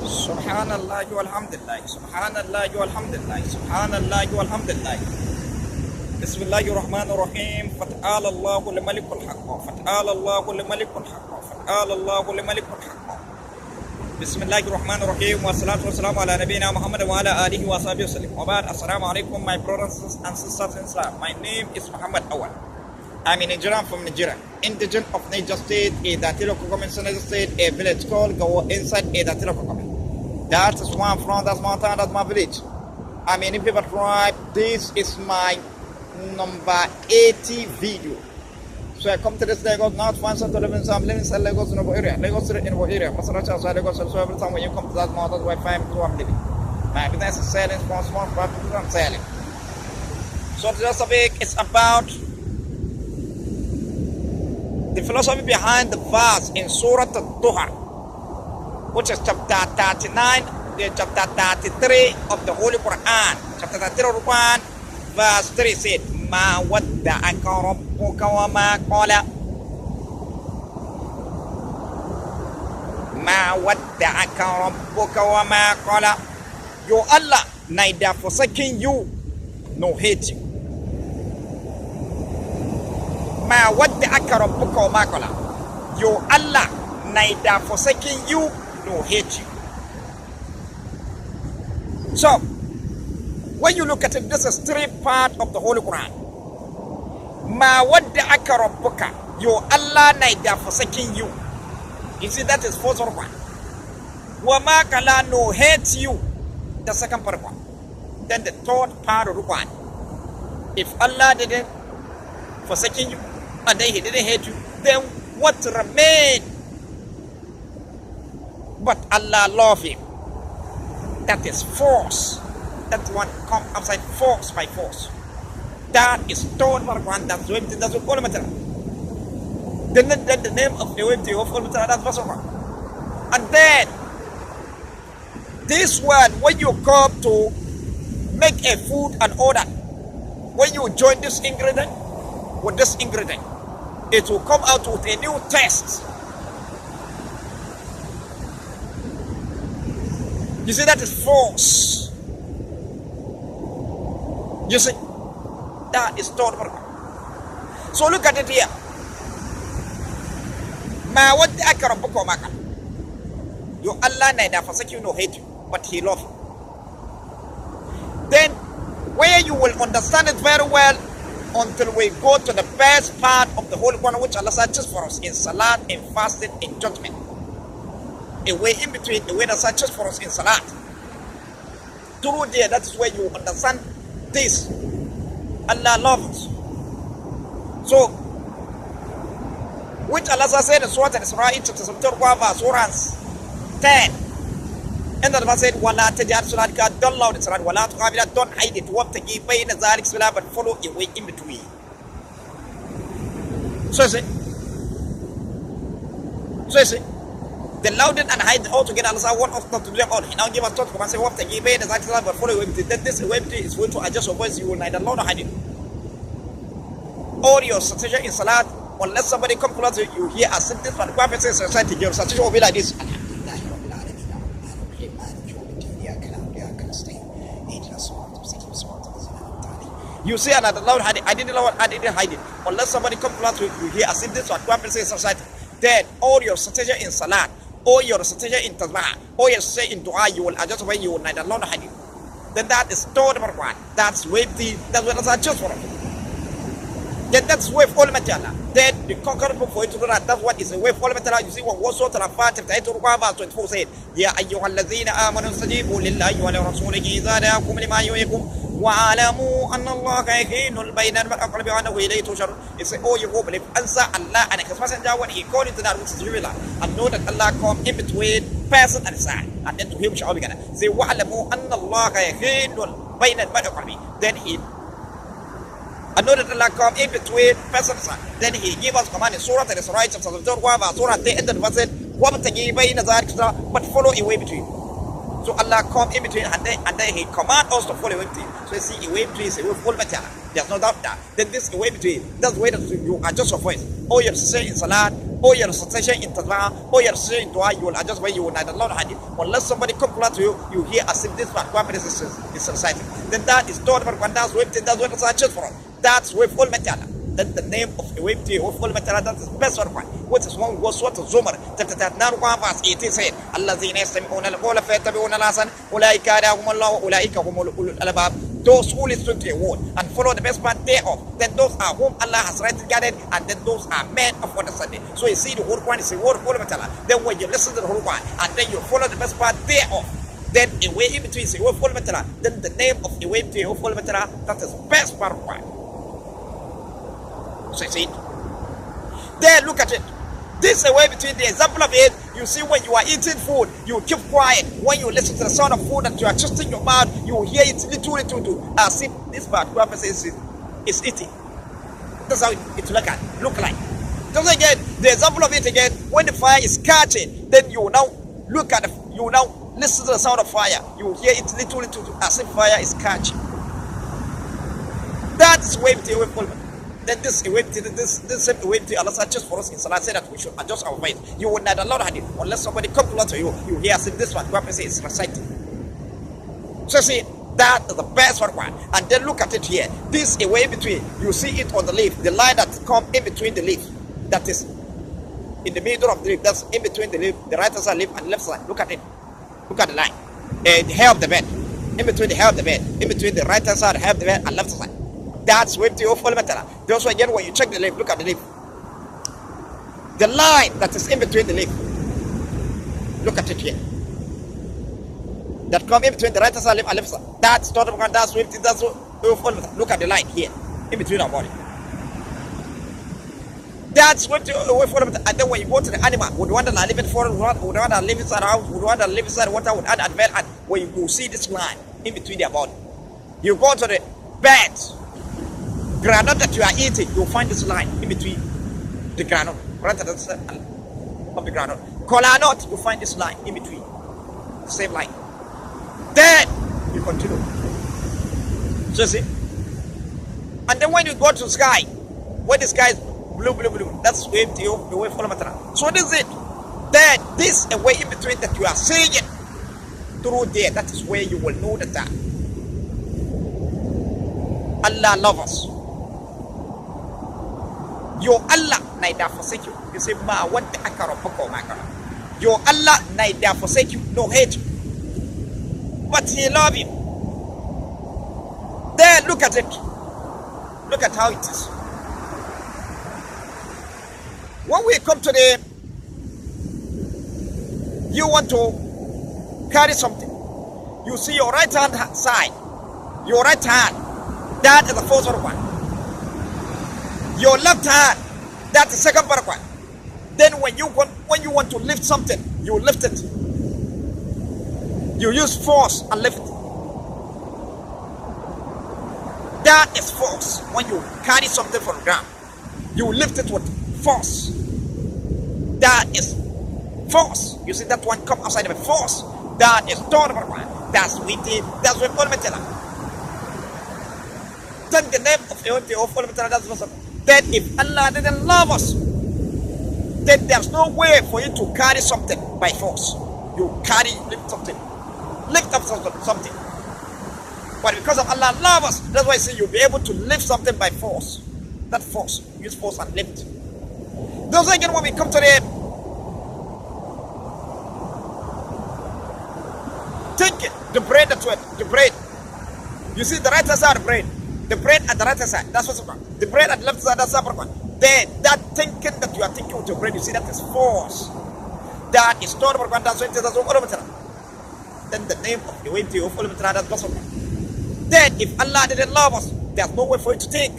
Subhanallah walhamdulillah, Subhanallah walhamdulillah, Subhanallah walhamdulillah. Bismillahir Rahmanir Rahim. Fata'ala Allahu al-Malikul Haqq. Fata'ala Allahu al-Malikul Haqq. Fata'ala Allahu al-Malikul Haqq. Bismillahir Rahmanir Rahim. Wa salatu wa salamu ala nabiyyina Muhammad wa ala alihi wa sahbihi wa sallam. Wa ba'd. Assalamu alaikum, my brothers and sisters in Islam. My name is Muhammad Awal. I'm a Nigerian from Nigeria, indigent of Niger State, a Datilo Kokomin, Niger State, a village called Go inside a Datilo Kokomin. That is where I'm from, that's my town, that's my village. I'm an Ipiba tribe. This is my number 80 video. So I come to this Lagos, not find something to live in, so I'm living in Lagos in our area. Lagos in our area. Masaracha, so Lagos, so every time when you come to that mountain, that's where I'm living. My business is selling, small properties I'm selling. So today's topic is about the philosophy behind the verse in Surah Al-Duha, which is chapter 39, chapter 33 of the Holy Quran. Chapter 33 of the Quran, verse 3 said, Ma wadda'aka rabbuka wa ma qala. Ma wadda'aka rabbuka wa ma qala. Your Allah neither forsaking you nor hate you. Ma wadda'aka rabbuka wa ma qala. Your Allah neither forsaking you nor hate you. So, when you look at it, this is three parts of the Holy Quran. Ma wadda'aka rabbuka. Your Allah neither forsaking you. You see, that is first one. Wa ma qala, no hate you. The second part one. Then the third part of the Quran. If Allah didn't forsaking you, and then He didn't hate you, then what remained? But Allah love him. That is force. That one come outside force by force. That is third part one. That's what all matter. Then the name of the way of all matter. That's verse one. And then this one, when you come to make a food and order, when you join this ingredient with this ingredient, it will come out with a new taste. You see, that is force. You see, that is third part. So look at it here. Ma wadda'aka rabbuka wa ma qala. Your Allah neither forsake you nor hate you, but He loves you. Then, where you will understand it very well until we go to the best part of the Holy Quran, which Allah searches for us in salat, in fasting, in judgment. A way in between, a way that searches for us in salat. Through there, that is where you understand this. Allah loves us. So, which Allah said in Surah Al-Isra, verse 10. And the verse said, وَلَا تَجْعَلْ صَلَاتَكَ ضَلًّا وَلَا وَلَا تُخَافِتْ. Don't hide it. وَابْتَغِي بَيْنَ ذَلِكَ سَبِيلًا, but follow a way in between. So you see, the louded and hide altogether. Allah said, want us not to do them all. He now give us thought and say, وَابْتَغِي بَيْنَ ذَلِكَ سَبِيلًا, but follow a way in between. Then this way is going to adjust your voice. You will neither loud nor hide it. Or your situation in salat, unless somebody come close to you, you hear a sentence, but the Prophet says, society, your situation will be like this. You say another loud hide it. I didn't hide it. Unless somebody come close to you, you hear a sentence, what Prophet says, society. Then all your situation in salat, or your situation in tasbih, or your situation in dua, you will adjust when you will neither loud nor hide it. Then that is third number one. That's way that's what I just for it. Then that's way for all material. Then the conqueror book for you to do that. That's what is a way for all material. You see what was sort of a part of the 24 said, Ya ayyuhalladhina amanu istajibu lillahi wa li rasulihi idha da'akum lima yuhyikum wa alamu anna Allaha yahinul bayna al-aqrabi wa annahu ilayhi tusharun. It's say, oh, you go believe, answer Allah and His messenger when He called into that which is real, and know that Allah come in between person and side, and then to Him shall be gonna say, wa alamu anna Allaha yahinul bayna al-aqrabi. Then He, I know that Allah come in between persons. Then He give us command in Surah Al-Isra, chapter 31, Surah the end of the verse, but follow a way between. So Allah come in between, and then He command us to follow a way between. So you see, a way between is a way full material. There's no doubt that. Then this a way between. That's the way that you adjust your voice. Or you say in salat, or your recitation in Tazma, or your recitation in Dua, you will adjust where you will neither learn hadith. Unless somebody comes to you, you hear as if this one is reciting. Then that is taught about that's what it's just for. That's with full material. Then the name of a way to full material, that is the best one. What is one was what of Zumar, that now one verse 18 said, Allah Zinestim on all of it, on Alasan, Ulaika, Humala, Ulaika, Humul Alabab. Those who listen to your word and follow the best part thereof, then those are whom Allah has rightly guided, and then those are men of understanding. So you see, the whole Quran is a word full material. Then when you listen to the whole Quran and then you follow the best part thereof, then a way in between is a word full material. Then the name of a way to a full material, that is best part of Quran. So you see it. Then look at it. This is a way between the example of it. You see, when you are eating food, you keep quiet. When you listen to the sound of food that you are twisting your mouth, you hear it little, as if this particular person is eating. That's how it look like. Just again, the example of it again, when the fire is catching, then you now look at you now listen to the sound of fire. You hear it little, as if fire is catching. That is way between away from. Then this same way Allah just for us in Salah said that we should adjust our faith. You will not allow hadith unless somebody comes to you. You hear as if this one, what is reciting. So see, that is the best one. And then look at it here. This a way between. You see it on the leaf, the line that comes in between the leaf. That is in the middle of the leaf. That's in between the leaf, the right side leaf and left side. Look at it. Look at the line. The hair of the bed. In between the hair of the bed. In between the right side, hair of the bed and left side. That's where the full material. Also again, when you check the leaf, look at the leaf. The line that is in between the leaf. Look at it here. That come in between the right side leaf and left side. That's total. That's full material. Look at the line here, in between our body. That's what away from it. And then when you go to the animal, would want to live in forest, would want to live inside a house, would want to live inside water, would add advert, and when you see this line in between their body, you go to the birds. Granite that you are eating, you'll find this line in between the granite, right at the center of the granite. Kola nut, you'll find this line in between, same line. Then you continue. So see, and then when you go to the sky, when the sky is blue, that's wave to you, the way for the matter. So this is it. Then this a way in between that you are seeing it through there. That is where you will know that Allah loves us. Your Allah neither forsake you. You say, Ma, what the akarapako makara. Your Allah neither forsake you, no hate you. But He loves you. Then look at it. Look at how it is. When we come to you want to carry something. You see your right hand side. Your right hand. That is the first one. Your left hand, that's the second one. Then when you want to lift something, you lift it. You use force and lift it. That is force. When you carry something from the ground, you lift it with force. That is force. You see that one come outside of a force. That is total one. That's with it. That's with all material. Then the name of the all material. That's what's up. Then if Allah didn't love us, then there's no way for you to carry something by force. You lift something. Lift up something. But because of Allah love us, that's why I say you'll be able to lift something by force. That force. Use force and lift. Those again when we come to the bread the bread. You see the right side of the bread. The bread at the right side, that's what's about. The bread at the left side, that's the one. Then that thinking that you are thinking with your bread, you see that is force. That is not about that's what it is. Then the name of the way to follow that's possible. Then if Allah didn't love us, there's no way for you to think.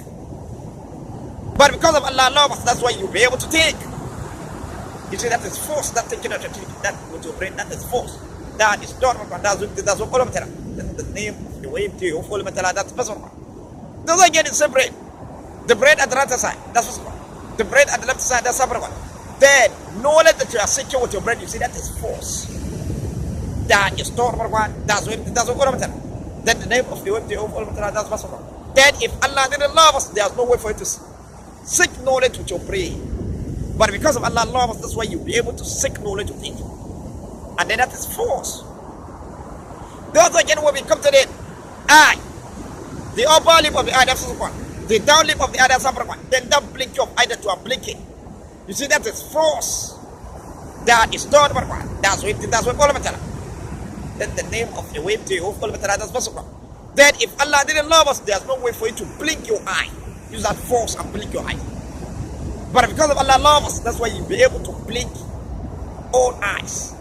But because of Allah love us, that's why you'll be able to think. You see that is force, that thinking that you think, that with your brain, that is force. That is not about that's what follow material. Then the name of the way to follow material, that's possible. Those again is separate. The bread at the right side, that's what's the bread at the left side, that's separate one. Then knowledge that you are secure with your bread, you see that is force. That is total one. That's what then the name of the way that's possible. Then if Allah didn't love us, there's no way for you to seek knowledge with your brain. But because of Allah love us, that's why you'll be able to seek knowledge of it. And then that is force. Those again when we come to the eye, the upper lip of the eye, that's one. The down lip of the eye, that's upper one. Then that blink of either to a blinking. You see, that is force. That is third one. That's what all of it. Then the name of the wave to all of it, that's possible. Then if Allah didn't love us, there's no way for you to blink your eye. Use that force and blink your eye. But because of Allah love us, that's why you'll be able to blink all eyes.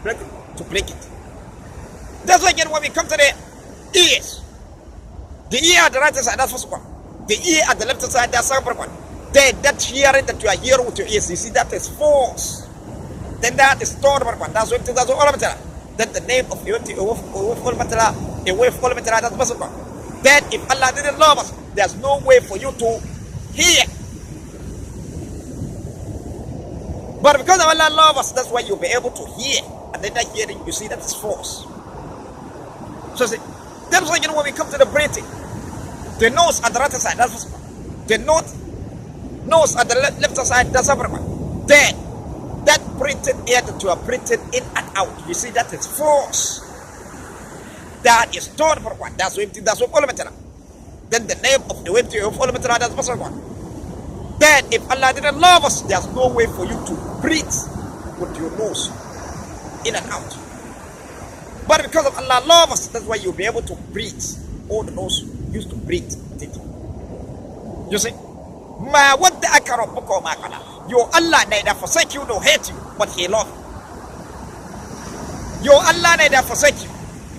To blink it. That's why again when we come to the ears. The ear at the right side, that's first one. The ear at the left side, that's second one. Then that hearing that you are hearing with your ears, you see that is force. Then that is third one. That's what all of it. Then the name of the way of all that's first one. Then if Allah didn't love us, there's no way for you to hear. But because of Allah love us, that's why you'll be able to hear. And then that hearing, you see, that is force. So see, that's why when we come to the breathing, the nose at the right side, that's first one. The nose at the left side, that's second one. Then that breathing air that you are breathing in and out, you see, that is force. That is third one. That's what all of it. Then the name of the way to all of it, that's first one. Then if Allah didn't love us, there's no way for you to breathe with your nose in and out. But because of Allah love us, that's why you'll be able to breathe. All the nose used to breathe with it. You see? Ma what the akarabbuka ma kala. Your Allah neither forsake you nor hate you, but He love you. Your Allah neither forsake you.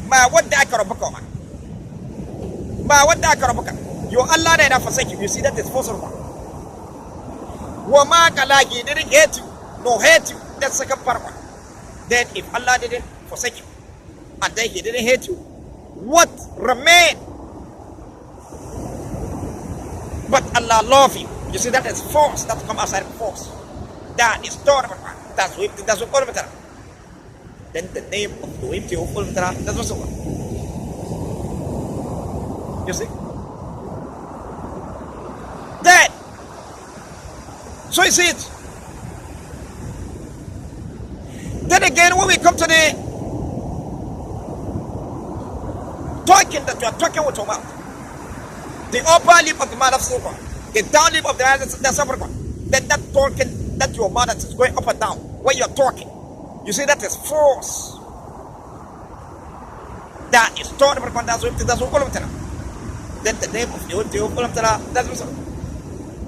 Ma what the akarabbuka ma. Ma what the akarabbuka. Your Allah neither forsake you. You see that is possible. Wama kala, He didn't hate you, nor hate you. That's the second part. Then if Allah didn't forsake you, and then He didn't hate you, what remained? But Allah love you. You see, that is force. That comes outside force. That is tolerable. That's what all of it. Then the name of the way to all of it, that's what's over. You see? That. So you see it. Then again, when we come to the talking that you are talking with your mouth, the upper lip of the mouth, that's silver. The down lip of the eye, that's upper one. Then that talking that your mouth is going up and down when you're talking. You see, that is force. That is tolerable. That's what all of it. Then the name of the all of it, that's what's up.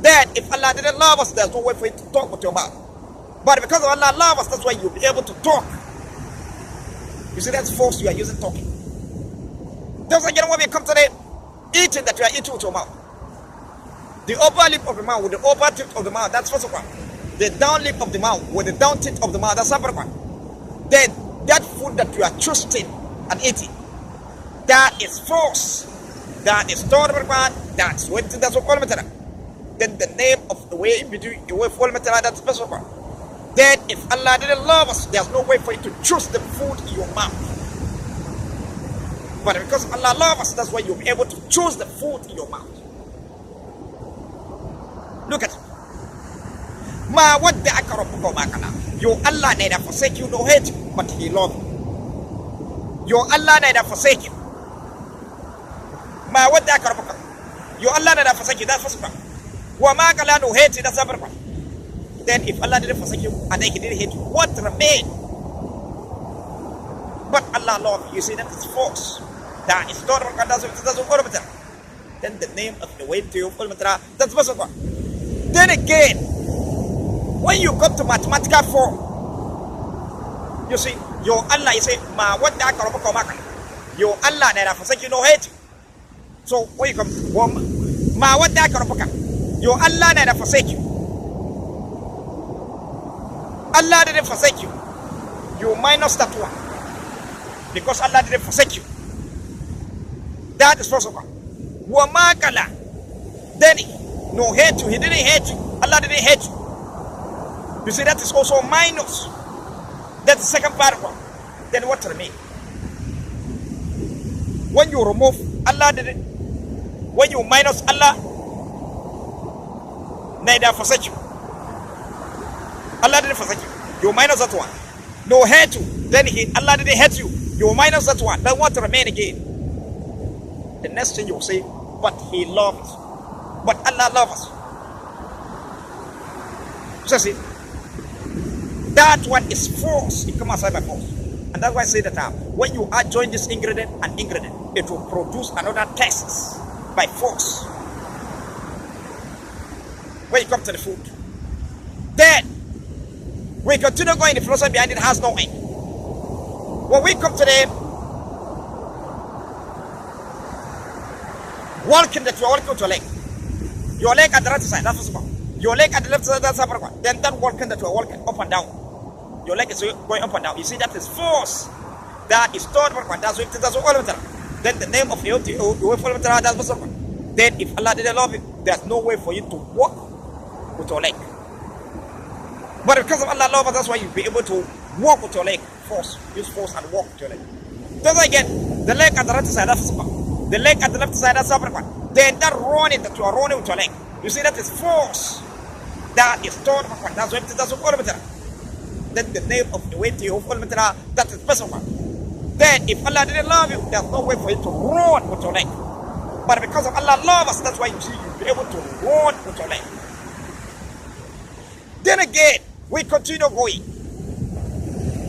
Then if Allah didn't love us, there's no way for you to talk with your mouth. But because of Allah love us, that's why you'll be able to talk. You see, that's force you are using talking. Just again when we come to the eating that you are eating with your mouth. The upper lip of the mouth with the upper tip of the mouth, that's first one. The down lip of the mouth with the down tip of the mouth, that's second one. Then that food that you are trusting and eating, that is force. That is third one. That's what all matter. Then the name of the way in between the way for all matter, that's first one. Then if Allah didn't love us, there's no way for you to choose the food in your mouth. But because Allah loves us, that's why you'll be able to choose the food in your mouth. Look at it. Ma what the akarabbuka ma kana. Your Allah neither forsake you nor hate you, but He loves you. Your Allah neither forsake you. Ma what the akarabbuka. Your Allah neither forsake you, that's first one. Wa ma kala no hate you, that's second one. Then if Allah didn't forsake you and then He didn't hate you, what remained? But Allah loves you. You see, that is force. That is not what does it. Then the name of the way to you, that's first one. Then again, when you come to mathematical form, you see, your Allah, you say, Ma what the akarabbuka. Your Allah neither forsake you nor hate you. So when you come, Ma what the akarabbuka. Your Allah neither forsake you. Allah didn't forsake you. You minus that one. Because Allah didn't forsake you. That is first of all. Wamakala. Then no hate you. He didn't hate you. Allah didn't hate you. You see, that is also minus. That's the second part of one. Then what remains? When you remove, Allah didn't. When you minus Allah, neither forsake you. Allah didn't forsake you. You minus that one. No hate you. Then Allah didn't hate you. You minus that one. Then want to remain again. The next thing you will say, but He loves us. But Allah loves us. So see, that one is force. It comes outside by force. And that's why I say that when you add join this ingredient and ingredient, it will produce another test by force. When you come to the food, then we continue going. The philosophy behind it has no end. When we come to the walking, that you are walking with your leg at the right side, that's what's your leg at the left side, that's the one. Then that walking that you are walking up and down, your leg is going up and down. You see, that is force. That is third one. That's all of it. Then the name of the way for that's what's one. Then if Allah didn't love you, there's no way for you to walk with your leg. But because of Allah love us, that's why you'll be able to walk with your leg. Force. Use force and walk with your leg. Then again, the leg at the right side, that's one. The leg at the left side, that's the one. Then that running that you are running with your leg. You see, that is force. That is third one. That's what that's all of it. Then the name of the way to your that is first one. Then if Allah didn't love you, there's no way for you to run with your leg. But because of Allah love us, that's why you see you'll be able to run with your leg. Then again, we continue going.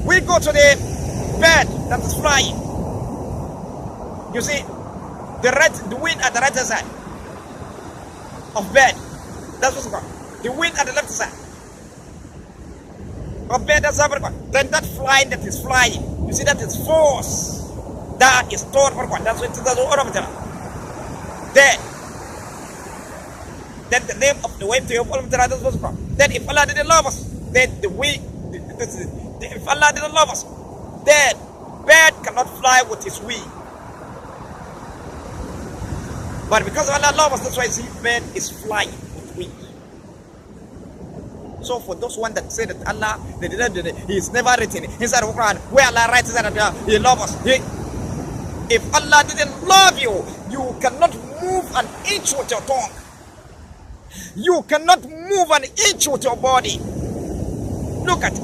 We go to the bed that is flying. You see, the wind at the right side of bed. That's what's called. The wind at the left side of bed. That's what. Then that flying that is flying. You see, that is force. That is thought. That's what it does. Then the name of the way to your problem. That's what's called. Then if Allah didn't love us, then if Allah didn't love us, then bird cannot fly with his wing. But because Allah loves us, that's why see bird is flying with wings. So for those one that say that Allah, He is never written inside the Quran where Allah writes that He loves us. If Allah didn't love you, you cannot move an inch with your tongue. You cannot move an inch with your body. Look at it.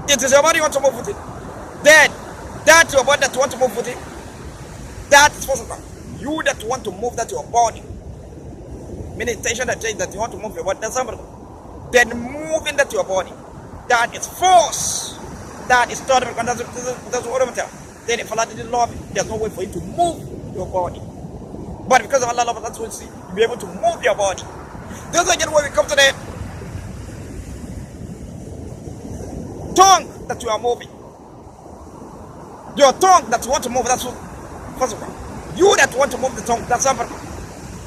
It is your body you want to move with it. Then, that's your body that you want to move with it. That is possible. You that want to move that your body. Meditation that change that you want to move your body. That's something. Then moving that your body. That is force. That is thought. That's what I'm telling. Then if Allah didn't love you, there's no way for you to move your body. But because of Allah love, that's what you see. You'll be able to move your body. This is again where we come to the tongue that you are moving. Your tongue that you want to move, that's what, first of all. You that want to move the tongue, that's something.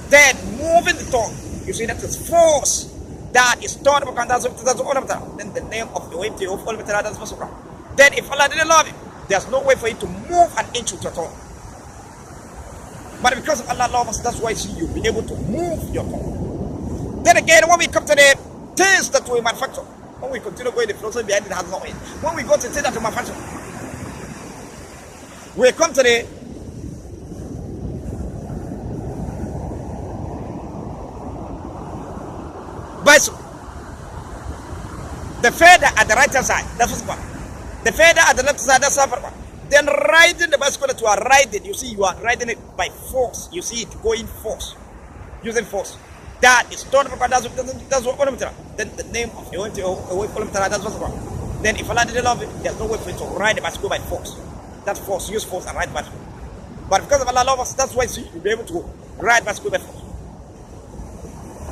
Then moving the tongue, you see, that is force. That is thought. That's all of that. Then the name of the way to your full material, that's first of all. Then if Allah didn't love you, there's no way for you to move an inch with your tongue. But because of Allah love us, that's why you'll be able to move your tongue. Then again, when we come to the things that we manufacture, when we continue going, the philosophy behind it has no end. When we go to the things that we manufacture, we come to the bicycle. The feather at the right hand side, that's what's one. The feather at the left side, that's the one. Then riding the bicycle that you are riding, you see you are riding it by force. You see it going force, using force. That is total. That's what I'm telling. Then the name of the way for that's what's wrong. Then if Allah didn't love it, there's no way for you to ride the bicycle by force. That's force, use force and ride the bicycle. But because of Allah love us, that's why you'll be able to ride bicycle by force.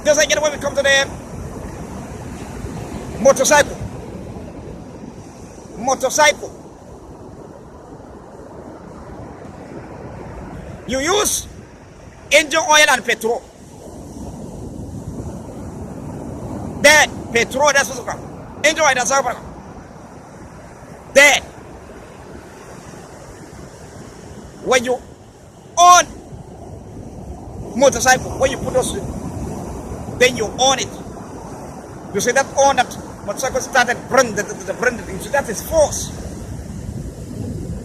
Just again when we come to the motorcycle. Motorcycle. You use engine oil and petrol. Then petrol, that's what's called. Engine oil, that's what's called. Then when you on motorcycle, when you put those, then you on it. You see that on that motorcycle started burning. You see that is force.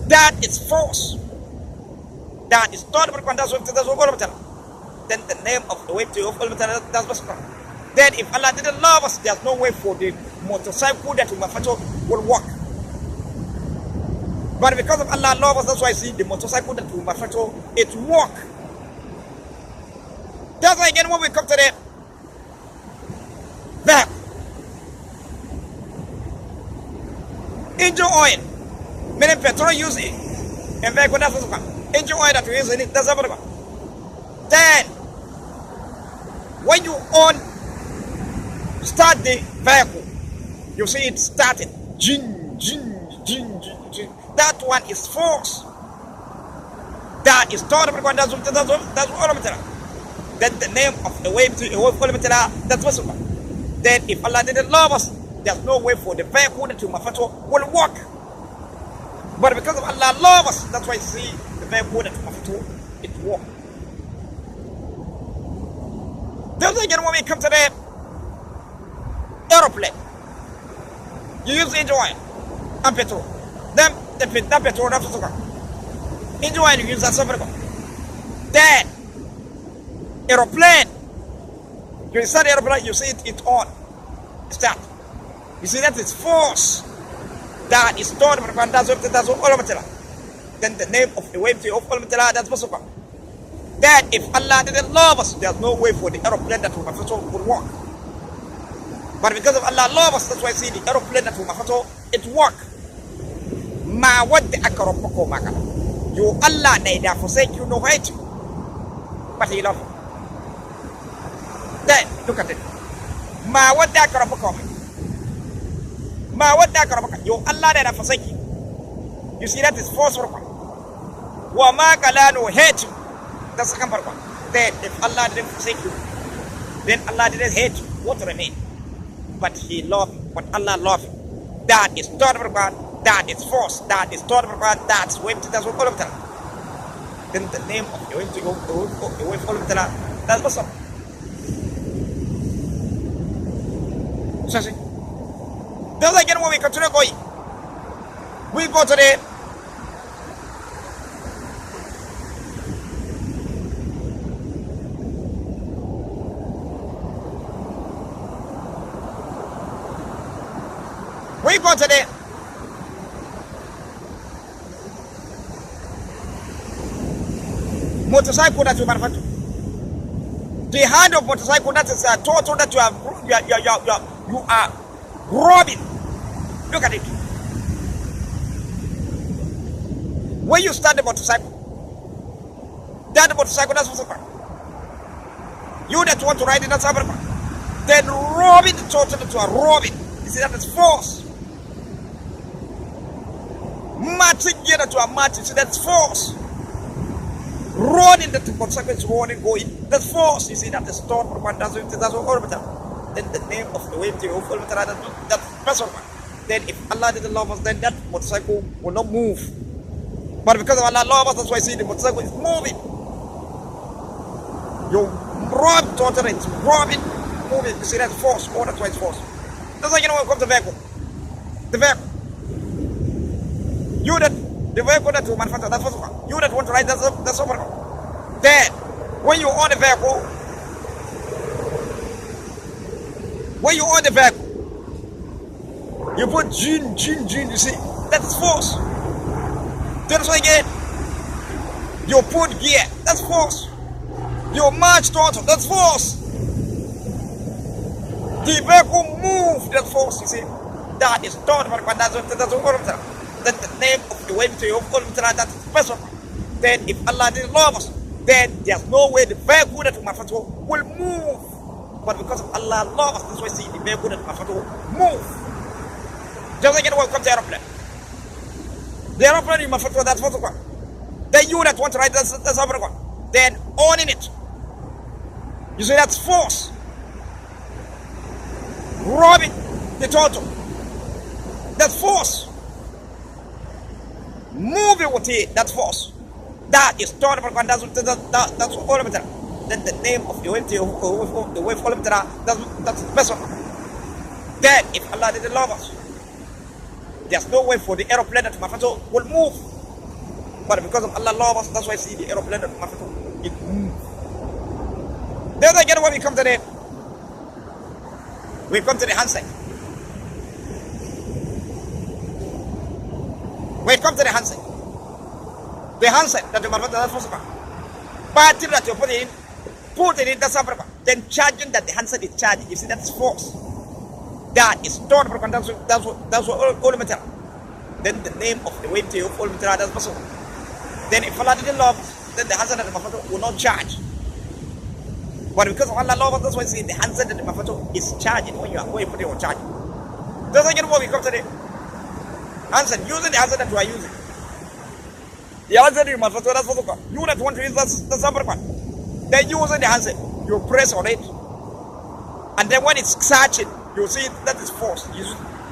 That is force. That is not what that's what. Then the name of the way to your full material, that's what's called. Then if Allah didn't love us, there's no way for the motorcycle that will work. But because of Allah love us, that's why I see the motorcycle that will manufacture, it work. That's why again when we come to the back, engine oil, meaning petrol use it, and vehicle that's what engine oil that we use in it, that's what. Then when you start the vehicle, you see it starting. Jing, jing, jing, jing, jing. That one is force. That is total. That's all of it. Then the name of the wave to a wave kilometer, that's what's up. Then if Allah didn't love us, there's no way for the vehicle to manufacture will work. But because of Allah love us, that's why you see the vehicle that manufacture it work. Then again when we come to the aeroplane, you use engine oil and petrol. Then the petrol that's what's up. Engine oil you use that separate. Then aeroplane, you start the aeroplane, you see it on start. You see that is force that is stored that's all of it. Then the name of the wave to all of it, that's what's up. Then if Allah didn't love us, there's no way for the aeroplane that will work. But because of Allah love us, that's why I see the aeroplane that will it work. Ma what the akarapako maka. You Allah neither forsake you no hate you, but He love you. Then look at it. Ma what the akarapako. Ma what the akarapako. You Allah neither forsake you. You see that is force work. Wa ma kalanu hate you. That's the second one. Then if Allah didn't forsake you, then Allah didn't hate you. What remain? But He loved you. But Allah loved you. That is total God. That is force. That is total God. That's way to that's all of that. Then the name of the way to go away from all of that. That's what's up. So see. Then again when we continue going, we go to the motorcycle that you manufacture. The hand of motorcycle that is a total that you are robbing. Look at it. When you start the motorcycle, that motorcycle that's what's up. You that want to ride it, that's up. Then robbing the total that you are robbing. You see that is force. Matching gear that you are matching, see that's force. Running that the motorcycle is running, going, that's force. You see that is stored for one, that's all of it. Then the name of the wave to all of that special one. Then if Allah didn't love us, then that motorcycle will not move. But because of Allah love us, that's why I see the motorcycle is moving. You rob total, it's robbing, moving. You see that's force, oh that's why it's force. That's why you know when it comes to vehicle. The vehicle. You that the vehicle that you manufacture, that's what's wrong. You that want to ride, that's over. Then, when you own the vehicle, you put gin, you see, that's force. That's why again, you put gear, that's force. You march total, that's force. The vehicle move, that's force, you see. That is total, that's over. Then the name of the way to your that's special. Then if Allah didn't love us, then there's no way the vehicle that manufacture will move. But because of Allah love us, that's why I see the vehicle that manufacture will move. Just like when it comes to aeroplane. The aeroplane you manufacture, that's what's one. Then you that want to ride, that's another one. Then owning it. You see that's force. Robbing the total. That's force. Moving with it, that's force. That is total, that's all of it. Then the name of the wave all of it, that's the best one. Then if Allah didn't love us, there's no way for the aeroplane that manufacture will move. But because of Allah love us, that's why I see the aeroplane that manufacture it move. Then again when we come to the We come to the handset. We come to the handset. The handset that you manufacture, that's battery that you put it in, that's something. Then charging that the handset is charging. You see, that's force. That is stored. That's what all material. Then the name of the weight of all material, that's possible. Then if Allah didn't love, then the handset that the manufacturer will not charge. But because of Allah love, that's why I say the handset that the manufacturer is charging when you are going to put it on charge. That's again what we come to the handset. Using the handset that you are using. The handset you manufacture, that's what you that want to use, that's number one. Then using the handset, you press on it, and then when it's searching, you see that is force.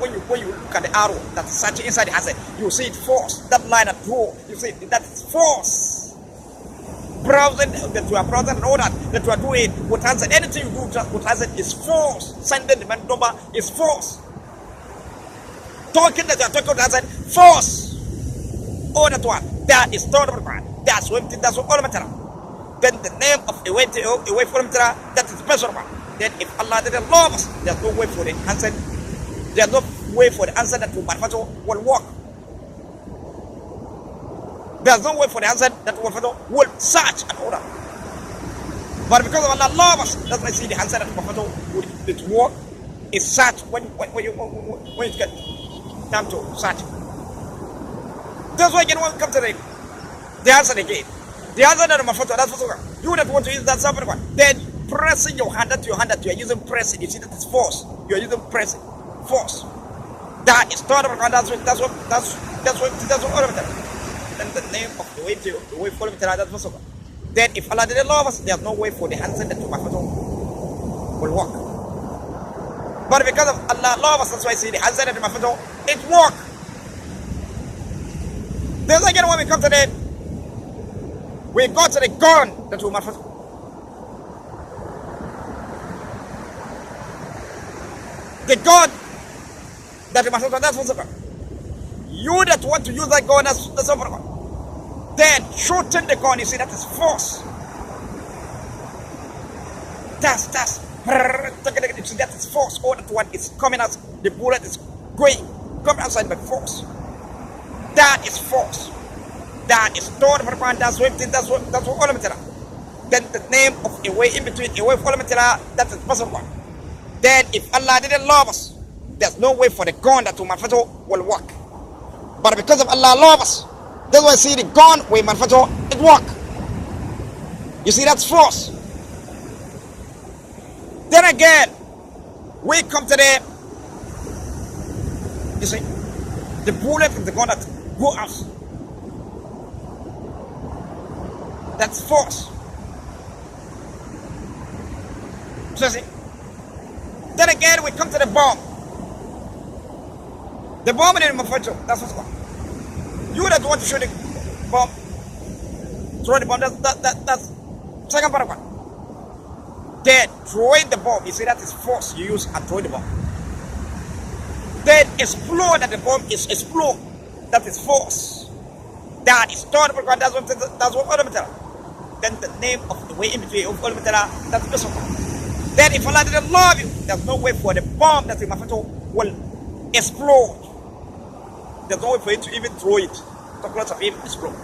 When you look at the arrow that's searching inside the handset, you see it force. That line at draw, you see that is force. Browsing that you are browsing and all that you are doing with handset, anything you do with handset is force. Sending the number is force. Talking that you are talking with handset, force. All that one, that is total man. That's what all matter. Then the name of away from matter, that is special man. Then if Allah didn't love us, there's no way for the answer. There's no way for the answer that will manufacture will work. There's no way for the answer that will search and order. But because of Allah love us, that's why I see the answer that will work is search when you get time to search. That's why again when we come to the answer again. The answer that that's what you that want to use that something one. Then pressing your hand that you are using pressing, you see that is force. You are using pressing. Force. That is total. That's what all of them. Then the name of the way for them that's what's over. Then if Allah didn't love us, there's no way for the handset that will work. But because of Allah love us, that's why I see the handset that it work. Then again when we come to we go to the gun that will manufacture. The gun that that's what's up. You that want to use that gun, that's over. Then shooting the gun, you see that is force. That's you see that is force. All that one is coming out. The bullet is coming outside by force. That is force. That is total. That's what all of it. Then the name of a way in between, a way for all of it, that is possible. Then if Allah didn't love us, there's no way for the gun that we manufacture will work. But because of Allah love us, that's why I see the gun we manufacture, it work. You see, that's force. Then again, we come to you see, the bullet is the gun that go out. That's force. So see. Then again, we come to the bomb. The bomb in the manufacture, that's what's called. You that want to shoot the bomb, throw the bomb, that's second part of one. Then throwing the bomb, you see that is force you use and throw the bomb. Then explode that the bomb is explode, that is force. That is total, that's what all the material. Then the name of the way in between of all the material, that's special. Then if Allah didn't love you, there's no way for the bomb that you manufacture will explode. There's no way for it to even throw it. Talk lots of it explode.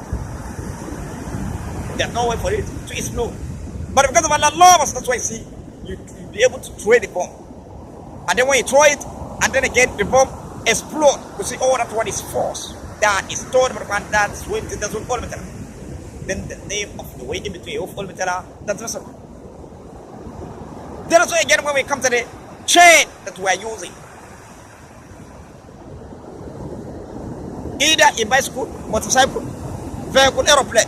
There's no way for it to explode. But because of Allah love us, that's why I see you be able to throw the bomb. And then when you throw it, and then again the bomb explode. You see, all that one is force. That is total, that's what all material. Then the name of the way in between of all material, that's what's up. Then also again when we come to the chain that we are using. Either in bicycle, motorcycle, vehicle, aeroplane.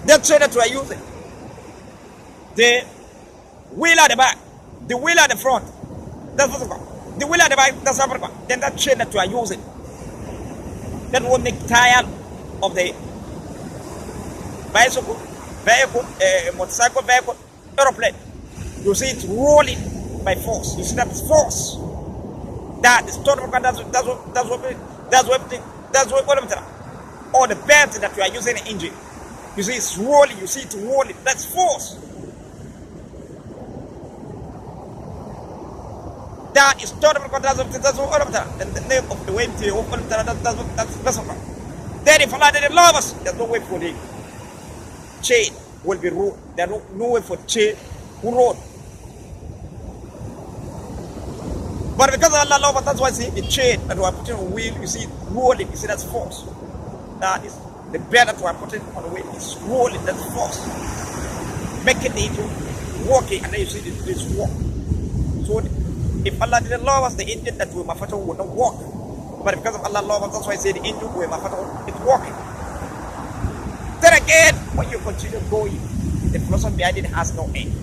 That chain that we are using. The wheel at the back, the wheel at the front. That's what's called. The wheel at the back, that's what's called. Then that chain that we are using. That will make tire of the bicycle, vehicle, motorcycle, vehicle, aeroplane. You see it's rolling by force. You see that is force. That is total. That's what or the belt that you are using in the engine. You see it's rolling. You see it rolling. That's force. That is total that's all of that. And the name of the way to open that's all. Then if Allah didn't love us, there's no way for the chain will be rolled. There's no way for the chain to roll. But because Allah loves us, that's why I see the chain that we are putting on the wheel, you see it rolling, you see that's force. That is the bed that we are putting on the wheel is rolling, that's force. Making it walking, and then you see this walk. So if Allah didn't love us, the engine that we mafata would not walk. But because of Allah love us, that's why I say the engine we mafata is walking. Then again, when you continue going, the philosophy behind it has no end.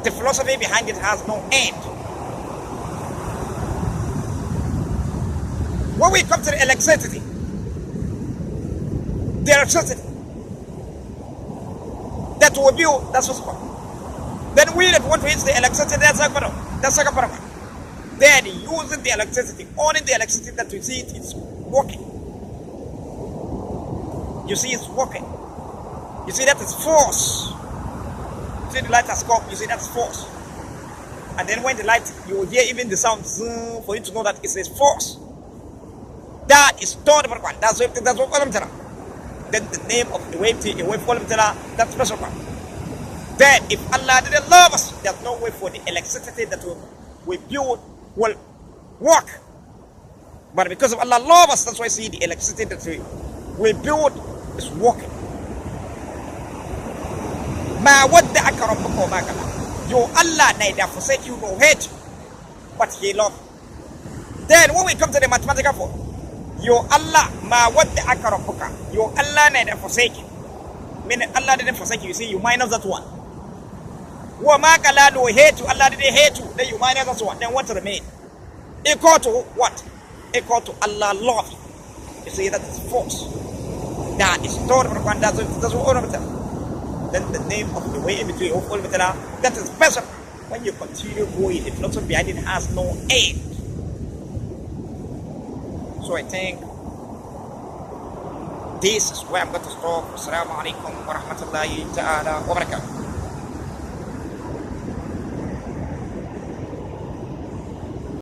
The philosophy behind it has no end. When we come to the electricity, that will build, that's what's called. Then we that want to use the electricity, that's a problem. Then using the electricity, only the electricity that we see it is working. You see it's working. You see that is force. You see the light has come, you see that's force. And then when the light, you will hear even the sound for you to know that it's a force. That is total one. That's what I'm telling you. Then the name of the wave that's special one. Then if Allah didn't love us, there's no way for the electricity that we build will work. But because of Allah love us, that's why I see the electricity that we build is working. Ma wadda aka rabbuka wa ma qala. Your Allah neither forsake you nor hate you, but He loves. Then when we come to the mathematical form, your Allah ma wadda aka rabbuka. Your Allah neither forsake you. Meaning Allah didn't forsake you. You see, you minus that one. Wa ma qala no hate you. Allah didn't hate you. Then you minus that one. Then what remain? Equal to what? Equal to Allah love you. You see, that is false. That is total one. That's all of it. Then the name of the way in between of all that is better. When you continue going, the philosophy behind it has no end. So I think this is where I'm going to stop. Assalamu alaikum wa rahmatullahi ta'ala wa barakatuh.